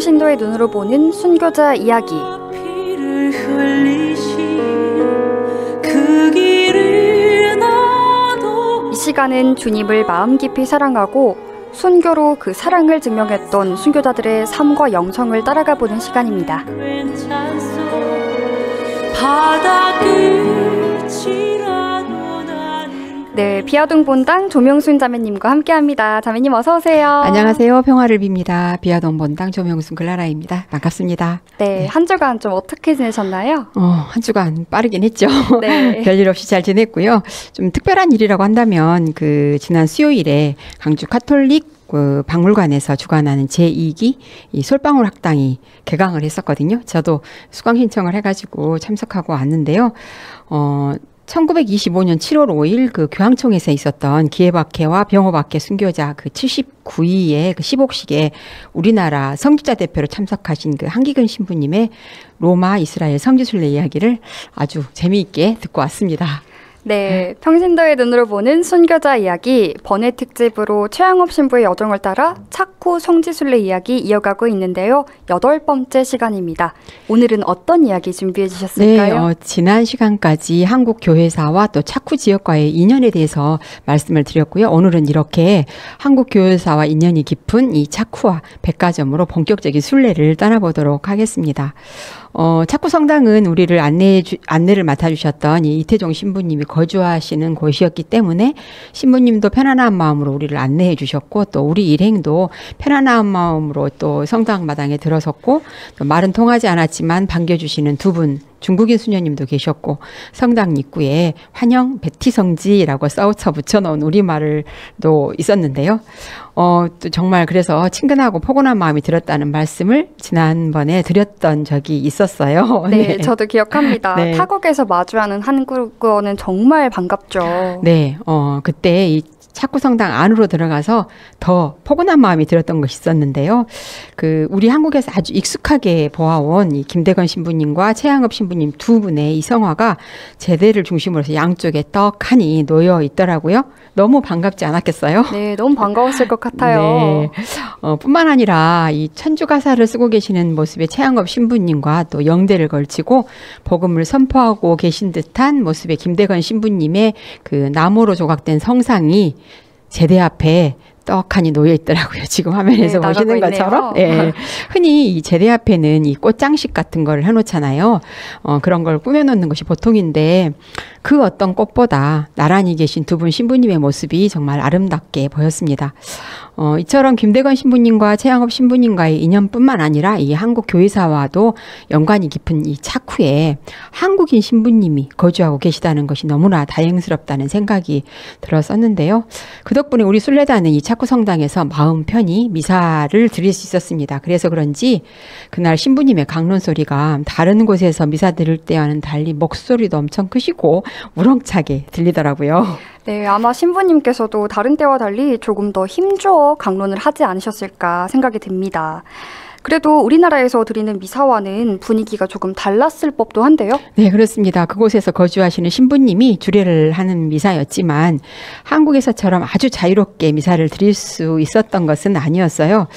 평신도의 눈으로 보는 순교자 이야기. 이 시간은 주님을 마음 깊이 사랑하고 순교로 그 사랑을 증명했던 순교자들의 삶과 영성을 따라가 보는 시간입니다. 네, 비아동 본당 조명순 자매님과 함께합니다. 자매님 어서 오세요. 안녕하세요. 평화를 빕니다. 비아동 본당 조명순 글라라입니다. 반갑습니다. 네, 한 주간 좀 어떻게 지내셨나요? 한 주간 빠르긴 했죠. 네. 별일 없이 잘 지냈고요. 좀 특별한 일이라고 한다면 지난 수요일에 광주 카톨릭 박물관에서 주관하는 제2기 이 솔방울 학당이 개강을 했었거든요. 저도 수강 신청을 해가지고 참석하고 왔는데요. 1925년 7월 5일 그 교황청에서 있었던 기회박해와 병호박해 순교자 그 79위의 그 시복식에 우리나라 성직자 대표로 참석하신 그 한기근 신부님의 로마 이스라엘 성지순례 이야기를 아주 재미있게 듣고 왔습니다. 네, 평신도의 눈으로 보는 순교자 이야기 번외 특집으로 최양업 신부의 여정을 따라 차쿠 성지순례 이야기 이어가고 있는데요. 8번째 시간입니다. 오늘은 어떤 이야기 준비해 주셨을까요? 네, 지난 시간까지 한국 교회사와 또 차쿠 지역과의 인연에 대해서 말씀을 드렸고요. 오늘은 이렇게 한국 교회사와 인연이 깊은 이 차쿠와 백화점으로 본격적인 순례를 떠나보도록 하겠습니다. 차쿠 성당은 우리를 안내를 맡아주셨던 이 이태종 신부님이 거주하시는 곳이었기 때문에 신부님도 편안한 마음으로 우리를 안내해 주셨고 또 우리 일행도 편안한 마음으로 또 성당 마당에 들어섰고 또 말은 통하지 않았지만 반겨주시는 두 분 중국인 수녀님도 계셨고 성당 입구에 환영 베티성지라고 써서 붙여놓은 우리말도 있었는데요. 또 정말 그래서 친근하고 포근한 마음이 들었다는 말씀을 지난번에 드렸던 적이 있었어요. 네, 저도 기억합니다. 네. 타국에서 마주하는 한국어는 정말 반갑죠. 네, 그때 이 차쿠 성당 안으로 들어가서 더 포근한 마음이 들었던 것이 있었는데요. 우리 한국에서 아주 익숙하게 보아온 이 김대건 신부님과 최양업 신부님 두 분의 이 성화가 제대를 중심으로 해서 양쪽에 떡하니 놓여 있더라고요. 너무 반갑지 않았겠어요? 네, 너무 반가웠을 것 같아요. 네. 뿐만 아니라 이 천주가사를 쓰고 계시는 모습의 최양업 신부님과 또 영대를 걸치고 복음을 선포하고 계신 듯한 모습의 김대건 신부님의 그 나무로 조각된 성상이 제대 앞에 떡하니 놓여 있더라고요. 지금 화면에서 네, 보시는 것처럼. 네. 흔히 이 제대 앞에는 이 꽃장식 같은 걸 해놓잖아요. 그런 걸 꾸며놓는 것이 보통인데 그 어떤 꽃보다 나란히 계신 두 분 신부님의 모습이 정말 아름답게 보였습니다. 이처럼 김대건 신부님과 최양업 신부님과의 인연뿐만 아니라 이 한국 교회사와도 연관이 깊은 이 차쿠에 한국인 신부님이 거주하고 계시다는 것이 너무나 다행스럽다는 생각이 들었었는데요. 그 덕분에 우리 순례단은 이 차쿠 성당에서 마음 편히 미사를 드릴 수 있었습니다. 그래서 그런지 그날 신부님의 강론 소리가 다른 곳에서 미사 드릴 때와는 달리 목소리도 엄청 크시고 우렁차게 들리더라고요. 네, 아마 신부님께서도 다른 때와 달리 조금 더 힘주어 강론을 하지 않으셨을까 생각이 듭니다. 그래도 우리나라에서 드리는 미사와는 분위기가 조금 달랐을 법도 한데요. 네, 그렇습니다. 그곳에서 거주하시는 신부님이 주례를 하는 미사였지만 한국에서처럼 아주 자유롭게 미사를 드릴 수 있었던 것은 아니었어요.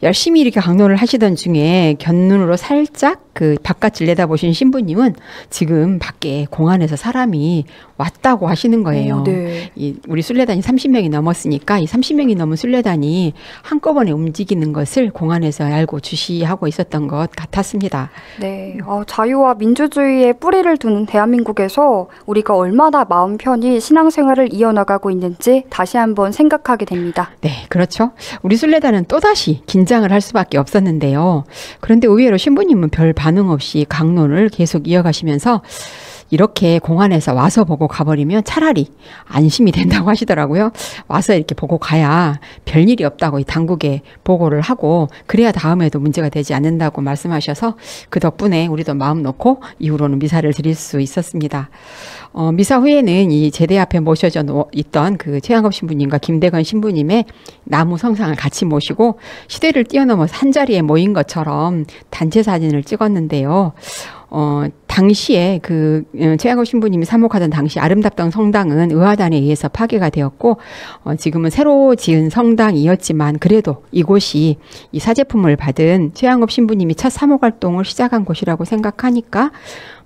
열심히 이렇게 강론을 하시던 중에 곁눈으로 살짝 바깥을 내다보신 신부님은 지금 밖에 공안에서 사람이 왔다고 하시는 거예요. 네. 우리 순례단이 30명이 넘었으니까 이 30명이 넘은 순례단이 한꺼번에 움직이는 것을 공안에서 알고 주시하고 있었던 것 같았습니다. 네, 자유와 민주주의에 뿌리를 두는 대한민국에서 우리가 얼마나 마음 편히 신앙생활을 이어나가고 있는지 다시 한번 생각하게 됩니다. 네, 그렇죠. 우리 순례단은 또다시 긴장을 할 수밖에 없었는데요. 그런데 의외로 신부님은 별 반응 없이 강론을 계속 이어가시면서 이렇게 공안에서 와서 보고 가버리면 차라리 안심이 된다고 하시더라고요. 와서 이렇게 보고 가야 별일이 없다고 이 당국에 보고를 하고 그래야 다음에도 문제가 되지 않는다고 말씀하셔서 그 덕분에 우리도 마음 놓고 이후로는 미사를 드릴 수 있었습니다. 미사 후에는 이 제대 앞에 모셔져 있던 그 최양업 신부님과 김대건 신부님의 나무 성상을 같이 모시고 시대를 뛰어넘어서 한 자리에 모인 것처럼 단체 사진을 찍었는데요. 당시에 최양업 신부님이 사목하던 당시 아름답던 성당은 의화단에 의해서 파괴가 되었고, 지금은 새로 지은 성당이었지만 그래도 이곳이 이 사제품을 받은 최양업 신부님이 첫 사목 활동을 시작한 곳이라고 생각하니까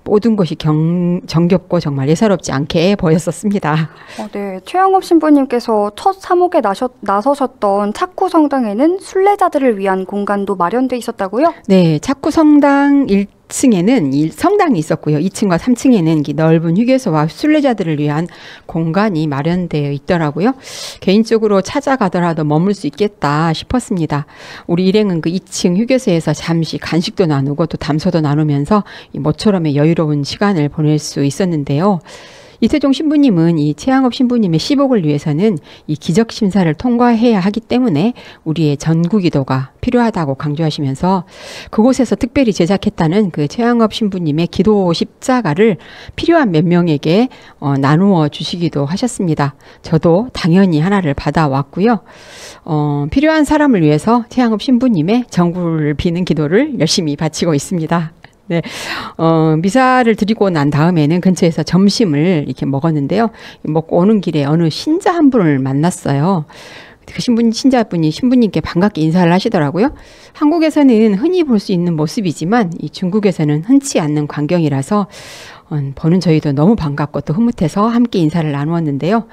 모든 것이 정겹고 정말 예사롭지 않게 보였었습니다. 네, 최양업 신부님께서 첫 사목에 나서셨던 차쿠 성당에는 순례자들을 위한 공간도 마련돼 있었다고요? 네, 차쿠 성당 1층에는 성당이 있었고요. 2층과 3층에는 넓은 휴게소와 순례자들을 위한 공간이 마련되어 있더라고요. 개인적으로 찾아가더라도 머물 수 있겠다 싶었습니다. 우리 일행은 그 2층 휴게소에서 잠시 간식도 나누고 또 담소도 나누면서 모처럼의 여유로운 시간을 보낼 수 있었는데요. 이태종 신부님은 이 최양업 신부님의 시복을 위해서는 이 기적 심사를 통과해야 하기 때문에 우리의 전구기도가 필요하다고 강조하시면서 그곳에서 특별히 제작했다는 그 최양업 신부님의 기도 십자가를 필요한 몇 명에게 나누어 주시기도 하셨습니다. 저도 당연히 하나를 받아왔고요. 필요한 사람을 위해서 최양업 신부님의 전구를 비는 기도를 열심히 바치고 있습니다. 네, 미사를 드리고 난 다음에는 근처에서 점심을 이렇게 먹었는데요. 먹고 오는 길에 어느 신자 한 분을 만났어요. 그 신자분이 신부님께 반갑게 인사를 하시더라고요. 한국에서는 흔히 볼 수 있는 모습이지만 이 중국에서는 흔치 않는 광경이라서 보는 저희도 너무 반갑고 또 흐뭇해서 함께 인사를 나누었는데요.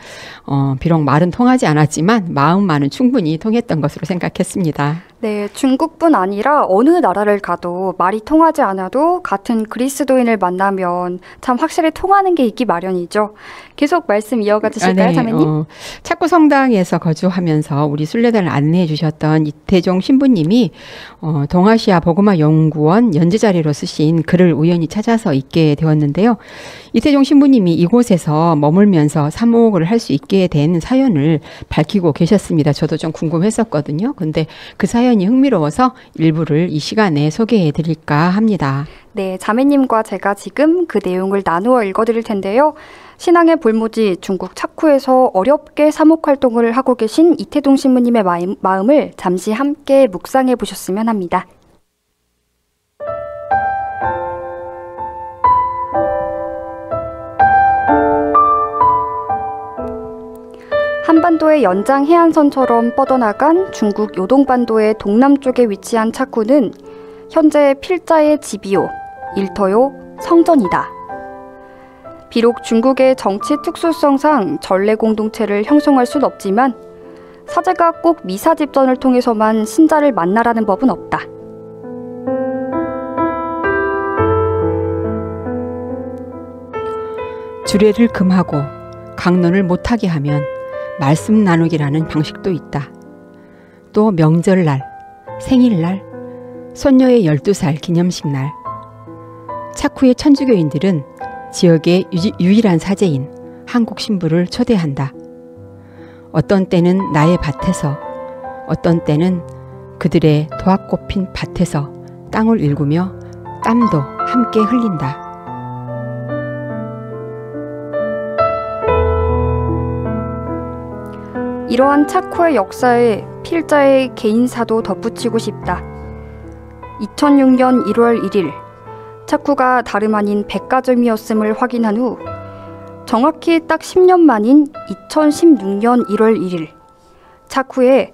비록 말은 통하지 않았지만 마음만은 충분히 통했던 것으로 생각했습니다. 네, 중국뿐 아니라 어느 나라를 가도 말이 통하지 않아도 같은 그리스도인을 만나면 참 확실히 통하는 게 있기 마련이죠. 계속 말씀 이어가 주실까요, 네, 자매님? 차쿠 성당에서 거주하면서 우리 순례단을 안내해 주셨던 이태종 신부님이 동아시아 복음화 연구원 연재자료로 쓰신 글을 우연히 찾아서 읽게 되었는데요. 이태종 신부님이 이곳에서 머물면서 사목을 할 수 있게 된 사연을 밝히고 계셨습니다. 저도 좀 궁금했었거든요. 근데 그 사연이 흥미로워서 일부를 이 시간에 소개해 드릴까 합니다. 네, 자매님과 제가 지금 그 내용을 나누어 읽어드릴 텐데요. 신앙의 볼모지 중국 차쿠에서 어렵게 사목 활동을 하고 계신 이태동 신부님의 마음을 잠시 함께 묵상해 보셨으면 합니다. 한반도의 연장 해안선처럼 뻗어나간 중국 요동반도의 동남쪽에 위치한 차쿠는 현재 필자의 집이요, 일터요, 성전이다. 비록 중국의 정치 특수성상 전래 공동체를 형성할 순 없지만 사제가 꼭 미사 집전을 통해서만 신자를 만나라는 법은 없다. 주례를 금하고 강론을 못하게 하면 말씀 나누기라는 방식도 있다. 또 명절날, 생일날, 손녀의 12살 기념식 날, 차쿠의 천주교인들은 지역의 유일한 사제인 한국 신부를 초대한다. 어떤 때는 나의 밭에서, 어떤 때는 그들의 도합꽃 핀 밭에서 땅을 일구며 땀도 함께 흘린다. 이러한 차쿠의 역사에 필자의 개인사도 덧붙이고 싶다. 2006년 1월 1일 차쿠가 다름 아닌 백가점이었음을 확인한 후 정확히 딱 10년 만인 2016년 1월 1일 차쿠에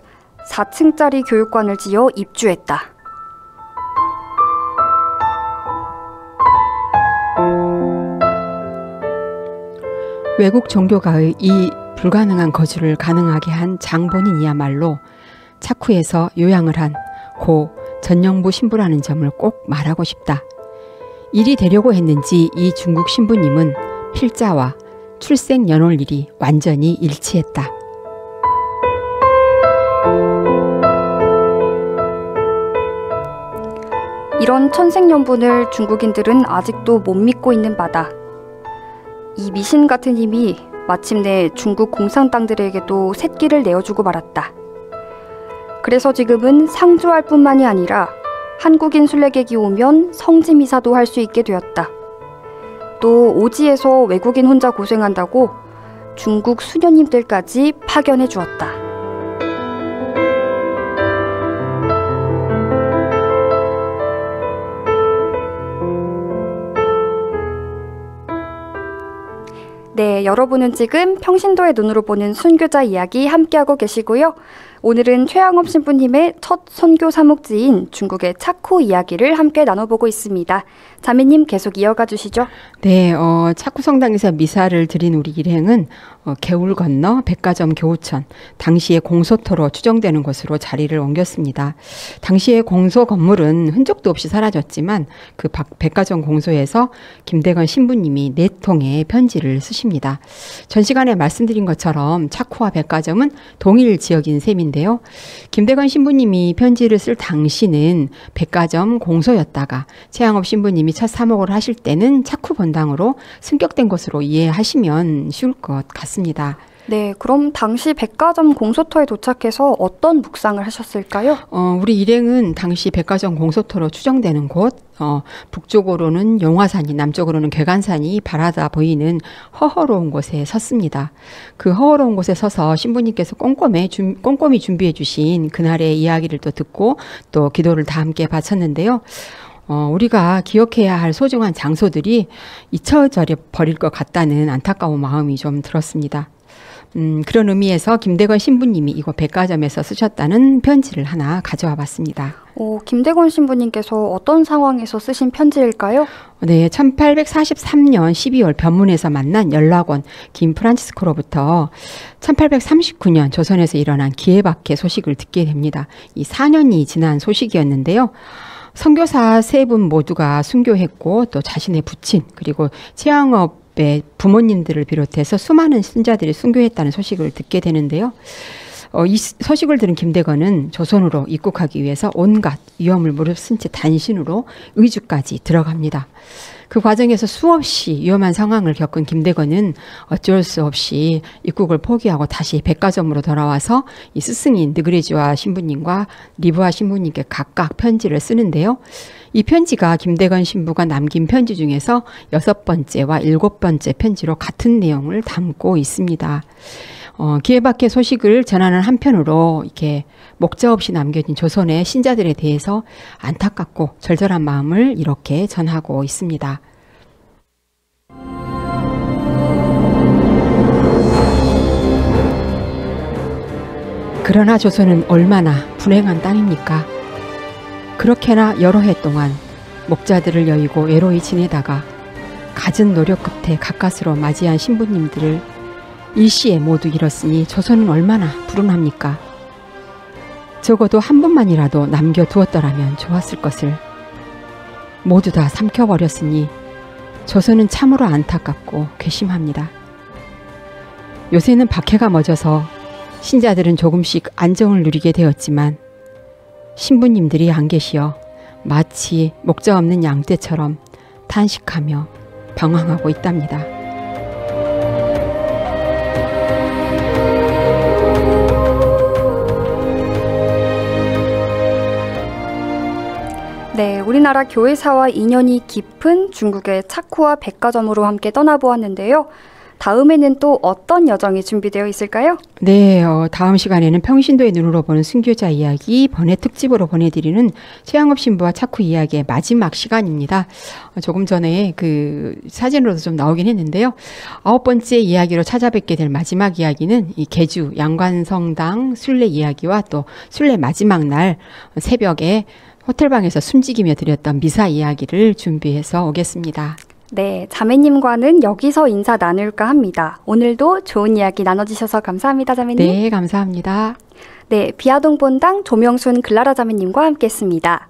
4층짜리 교육관을 지어 입주했다. 외국 종교가의 이 불가능한 거주를 가능하게 한 장본인이야말로 차쿠에서 요양을 한 고 전영부 신부라는 점을 꼭 말하고 싶다. 일이 되려고 했는지 이 중국 신부님은 필자와 출생 연월일이 완전히 일치했다. 이런 천생연분을 중국인들은 아직도 못 믿고 있는 바다. 이 미신 같은 힘이 마침내 중국 공산당들에게도 새끼를 내어주고 말았다. 그래서 지금은 상주할 뿐만이 아니라 한국인 순례객이 오면 성지미사도 할 수 있게 되었다. 또 오지에서 외국인 혼자 고생한다고 중국 수녀님들까지 파견해 주었다. 네, 여러분은 지금 평신도의 눈으로 보는 순교자 이야기 함께하고 계시고요. 오늘은 최양업 신부님의 첫 선교 사목지인 중국의 차쿠 이야기를 함께 나눠보고 있습니다. 자매님 계속 이어가 주시죠. 네, 차쿠 성당에서 미사를 드린 우리 일행은 개울 건너 백화점 교우천, 당시의 공소토로 추정되는 곳으로 자리를 옮겼습니다. 당시의 공소 건물은 흔적도 없이 사라졌지만 그 백화점 공소에서 김대건 신부님이 4통의 편지를 쓰십니다. 전 시간에 말씀드린 것처럼 차쿠와 백화점은 동일 지역인 셈인데요. 김대건 신부님이 편지를 쓸 당시는 백화점 공소였다가 최양업 신부님이 첫 사목을 하실 때는 차쿠 본당으로 승격된 것으로 이해하시면 쉬울 것 같습니다. 네, 그럼 당시 백화점 공소터에 도착해서 어떤 묵상을 하셨을까요? 우리 일행은 당시 백화점 공소토로 추정되는 곳, 북쪽으로는 용화산이, 남쪽으로는 괴간산이 바라다 보이는 허허로운 곳에 섰습니다. 그 허허로운 곳에 서서 신부님께서 꼼꼼히 준비해 주신 그날의 이야기를 또 듣고 또 기도를 다 함께 바쳤는데요. 우리가 기억해야 할 소중한 장소들이 잊혀져 버릴 것 같다는 안타까운 마음이 좀 들었습니다. 그런 의미에서 김대건 신부님이 이곳 백화점에서 쓰셨다는 편지를 하나 가져와 봤습니다. 김대건 신부님께서 어떤 상황에서 쓰신 편지일까요? 네, 1843년 12월 변문에서 만난 연락원 김프란치스코로부터 1839년 조선에서 일어난 기해박해 소식을 듣게 됩니다. 이 4년이 지난 소식이었는데요. 선교사 3분 모두가 순교했고 또 자신의 부친 그리고 최양업의 부모님들을 비롯해서 수많은 신자들이 순교했다는 소식을 듣게 되는데요. 이 소식을 들은 김대건은 조선으로 입국하기 위해서 온갖 위험을 무릅쓴 채 단신으로 의주까지 들어갑니다. 그 과정에서 수없이 위험한 상황을 겪은 김대건은 어쩔 수 없이 입국을 포기하고 다시 백화점으로 돌아와서 이 스승인 느그레지와 신부님과 리브아 신부님께 각각 편지를 쓰는데요. 이 편지가 김대건 신부가 남긴 편지 중에서 6번째와 7번째 편지로 같은 내용을 담고 있습니다. 기해박해 소식을 전하는 한편으로 이렇게 목자 없이 남겨진 조선의 신자들에 대해서 안타깝고 절절한 마음을 이렇게 전하고 있습니다. 그러나 조선은 얼마나 불행한 땅입니까? 그렇게나 여러 해 동안 목자들을 여의고 외로이 지내다가 갖은 노력 끝에 가까스로 맞이한 신부님들을 일시에 모두 잃었으니 조선은 얼마나 불운합니까? 적어도 한 분만이라도 남겨두었더라면 좋았을 것을 모두 다 삼켜버렸으니 조선은 참으로 안타깝고 괘씸합니다. 요새는 박해가 멎어서 신자들은 조금씩 안정을 누리게 되었지만 신부님들이 안 계시어 마치 목자 없는 양떼처럼 탄식하며 방황하고 있답니다. 네, 우리나라 교회사와 인연이 깊은 중국의 차쿠와 백화점으로 함께 떠나보았는데요. 다음에는 또 어떤 여정이 준비되어 있을까요? 네, 다음 시간에는 평신도의 눈으로 보는 순교자 이야기 번외 특집으로 보내드리는 최양업 신부와 차쿠 이야기의 마지막 시간입니다. 조금 전에 그 사진으로도 좀 나오긴 했는데요. 9번째 이야기로 찾아뵙게 될 마지막 이야기는 이 계주 양관성당 순례 이야기와 또 순례 마지막 날 새벽에 호텔방에서 숨지기며 드렸던 미사 이야기를 준비해서 오겠습니다. 네, 자매님과는 여기서 인사 나눌까 합니다. 오늘도 좋은 이야기 나눠주셔서 감사합니다, 자매님. 네, 감사합니다. 네, 비아동 본당 조명순 글라라 자매님과 함께했습니다.